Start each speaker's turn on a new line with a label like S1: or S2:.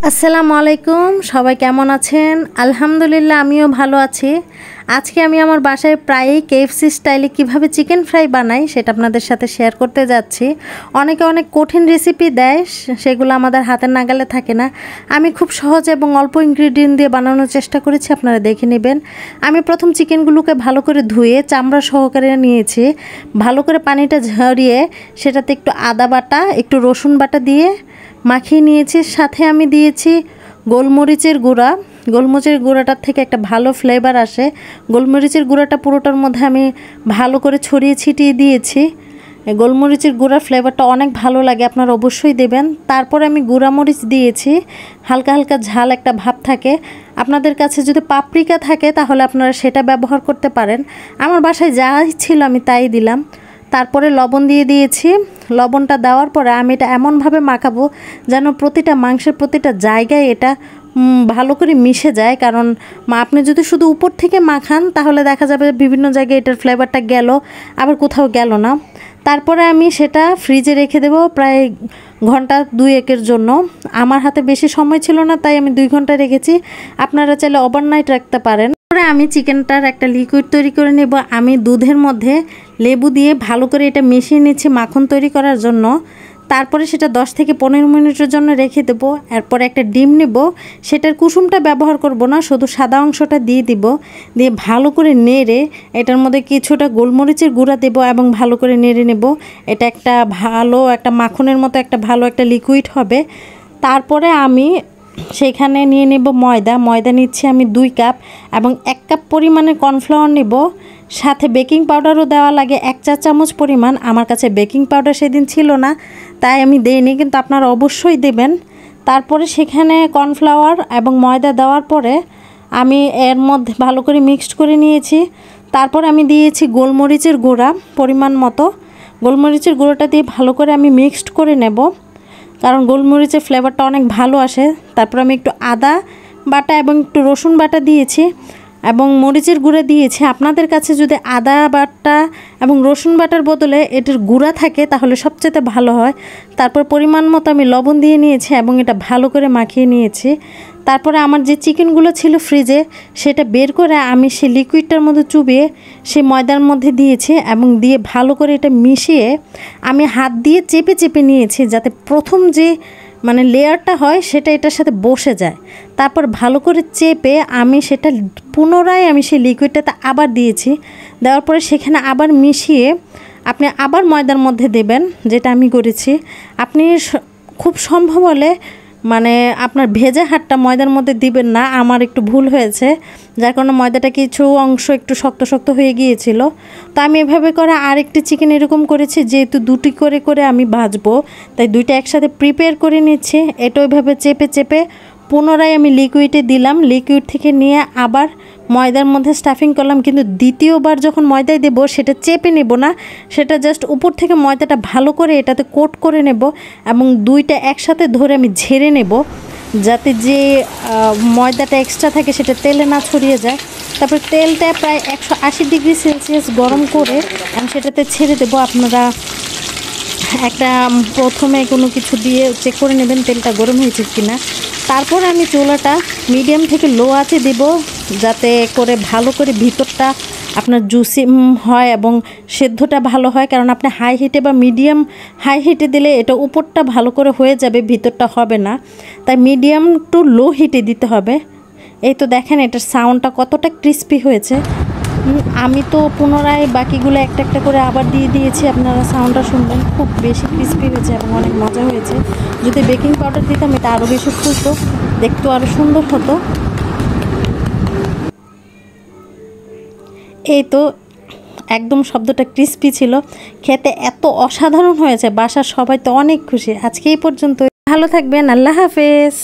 S1: আসসালামু আলাইকুম, সবাই কেমন আছেন? আলহামদুলিল্লাহ, আমিও ভালো আছি। আজকে আমি আমার বাসায় প্রায়ই কেএফসি স্টাইলে কিভাবে চিকেন ফ্রাই বানাই সেটা আপনাদের সাথে শেয়ার করতে যাচ্ছি। অনেকে অনেক কঠিন রেসিপি দেয়, সেগুলো আমাদের হাতের নাগালে থাকে না। আমি খুব সহজ এবং অল্প ইনগ্রিডিয়েন্ট দিয়ে বানানোর চেষ্টা করেছি, আপনারা দেখে নেবেন। আমি প্রথম চিকেনগুলোকে ভালো করে ধুয়ে চামড়া সহকারে নিয়েছি। ভালো করে পানিটা ঝরিয়ে সেটাতে একটু আদা বাটা, একটু রসুন বাটা দিয়ে মাখিয়ে নিয়েছি। সাথে আমি দিয়েছি গোলমরিচের গুঁড়া। গোলমরিচের গুঁড়াটার থেকে একটা ভালো ফ্লেভার আসে। গোলমরিচের গুঁড়াটা পুরোটার মধ্যে আমি ভালো করে ছড়িয়ে ছিটিয়ে দিয়েছি। গোলমরিচের গুঁড়ার ফ্লেভারটা অনেক ভালো লাগে, আপনারা অবশ্যই দেবেন। তারপরে আমি গুঁড়ামরিচ দিয়েছি, হালকা হালকা ঝাল একটা ভাব থাকে। আপনাদের কাছে যদি পাপরিকা থাকে তাহলে আপনারা সেটা ব্যবহার করতে পারেন। আমার বাসায় যাই ছিল আমি তাই দিলাম। তারপরে লবণ দিয়ে দিয়েছি। লবণটা দেওয়ার পরে আমি এটা এমনভাবে মাখাবো যেন প্রতিটা মাংসের প্রতিটা জায়গায় এটা ভালো করে মিশে যায়। কারণ আপনি যদি শুধু উপর থেকে মাখান তাহলে দেখা যাবে বিভিন্ন জায়গায় এটার ফ্লেভারটা গেল, আবার কোথাও গেল না। তারপরে আমি সেটা ফ্রিজে রেখে দেবো প্রায় ঘন্টা 2-1 জন্য। আমার হাতে বেশি সময় ছিল না, তাই আমি 2 ঘন্টা রেখেছি। আপনারা চাইলে ওভারনাইট রাখতে পারেন। তারপরে আমি চিকেনটার একটা লিকুইড তৈরি করে নেব। আমি দুধের মধ্যে লেবু দিয়ে ভালো করে এটা মিশিয়ে নিচ্ছি মাখন তৈরি করার জন্য। তারপরে সেটা 10 থেকে 15 মিনিটের জন্য রেখে দেবো। এরপরে একটা ডিম নেব, সেটার কুসুমটা ব্যবহার করব না, শুধু সাদা অংশটা দিয়ে দিব। দিয়ে ভালো করে নেড়ে এটার মধ্যে কিছুটা গোলমরিচের গুঁড়া দেব এবং ভালো করে নেড়ে নেব। এটা একটা ভালো একটা মাখনের মতো একটা ভালো একটা লিকুইড হবে। তারপরে আমি সেখানে নিয়ে নেব ময়দা নিচ্ছি আমি 2 কাপ এবং 1 কাপ পরিমাণে কর্নফ্লাওয়ার নেব। সাথে বেকিং পাউডারও দেওয়া লাগে 1 চা চামচ পরিমাণ। আমার কাছে বেকিং পাউডার সেদিন ছিল না, তাই আমি দেইনি, কিন্তু আপনারা অবশ্যই দেবেন। তারপরে সেখানে কর্নফ্লাওয়ার এবং ময়দা দেওয়ার পরে আমি এর মধ্যে ভালো করে মিক্সড করে নিয়েছি। তারপর আমি দিয়েছি গোলমরিচের গুঁড়া পরিমাণ মতো। গোলমরিচের গুঁড়োটা দিয়ে ভালো করে আমি মিক্সড করে নেব, কারণ গোলমরিচের ফ্লেভারটা অনেক ভালো আসে। তারপর আমি একটু আদা বাটা এবং একটু রসুন বাটা দিয়েছি এবং মরিচের গুঁড়া দিয়েছি। আপনাদের কাছে যদি আদা বাটা এবং রসুন বাটার বদলে এটার গুঁড়া থাকে তাহলে সবচেয়ে ভালো হয়। তারপর পরিমাণ মতো আমি লবণ দিয়ে নিয়েছি এবং এটা ভালো করে মাখিয়ে নিয়েছি। তারপরে আমার যে চিকেনগুলো ছিল ফ্রিজে সেটা বের করে আমি সেই লিকুইডটার মধ্যে চুবিয়ে সেই ময়দার মধ্যে দিয়েছি এবং দিয়ে ভালো করে এটা মিশিয়ে আমি হাত দিয়ে চেপে চেপে নিয়েছি, যাতে প্রথম যে লেয়ারটা হয় সেটা এটার সাথে বসে যায়। তারপর ভালো করে চেপে আমি সেটা পুনরায় আমি সেই লিকুইডটাতে আবার দিয়েছি। দেওয়ার পরে সেখানে আবার মিশিয়ে আপনি আবার ময়দার মধ্যে দেবেন, যেটা আমি করেছি। আপনি খুব সম্ভব হলে আপনার ভেজা হাতটা ময়দার মধ্যে দিবেন না। আমার একটু ভুল হয়েছে, যার কারণে ময়দাটা কিছু অংশ একটু শক্ত শক্ত হয়ে গিয়েছিল। তো আমি এভাবে করে আরেকটি চিকেন এরকম করেছি, যেহেতু 2টি করে করে আমি ভাজবো তাই 2টা একসাথে প্রিপেয়ার করে নিচ্ছি। এটা ওইভাবে চেপে চেপে পুনরায় আমি লিকুইডে দিলাম। লিকুইড থেকে নিয়ে আবার ময়দার মধ্যে স্টাফিং করলাম, কিন্তু দ্বিতীয়বার যখন ময়দায় দেব সেটা চেপে নেব না, সেটা জাস্ট উপর থেকে ময়দাটা ভালো করে এটাতে কোট করে নেব এবং 2টা একসাথে ধরে আমি ঝেড়ে নেব, যাতে যে ময়দাটা এক্সট্রা থাকে সেটা তেলে না ছড়িয়ে যায়। তারপর তেলটা প্রায় 180 ডিগ্রি সেলসিয়াস গরম করে আমি সেটাতে ছেড়ে দেবো। আপনারা একটা প্রথমে কোনো কিছু দিয়ে চেক করে নেবেন তেলটা গরম হয়েছে কিনা। তারপর আমি চুলাটা মিডিয়াম থেকে লো আঁচে দেব, যাতে করে ভালো করে ভিতরটা আপনার জুসি হয় এবং সেদ্ধটা ভালো হয়। কারণ আপনি হাই হিটে বা মিডিয়াম হাই হিটে দিলে এটা উপরটা ভালো করে হয়ে যাবে, ভিতরটা হবে না। তাই মিডিয়াম টু লো হিটে দিতে হবে। এই তো দেখেন এটার সাউন্ডটা কতটা ক্রিস্পি হয়েছে। আমি তো পুনরায় বাকিগুলো একটা একটা করে আবার দিয়ে দিয়েছি, আপনারা সাউন্ডটা শুনবেন। খুব বেশি ক্রিস্পি হয়েছে এবং অনেক মজা হয়েছে। যদি বেকিং পাউডার দিতাম এটা আরও বেশি ফুলতো, দেখতেও আরও সুন্দর হতো। এই তো একদম শব্দটা ক্রিস্পি ছিল, খেতে এত অসাধারণ হয়েছে, বাসার সবাই তো অনেক খুশি। আজকে এই পর্যন্ত, ভালো থাকবেন, আল্লাহ হাফেজ।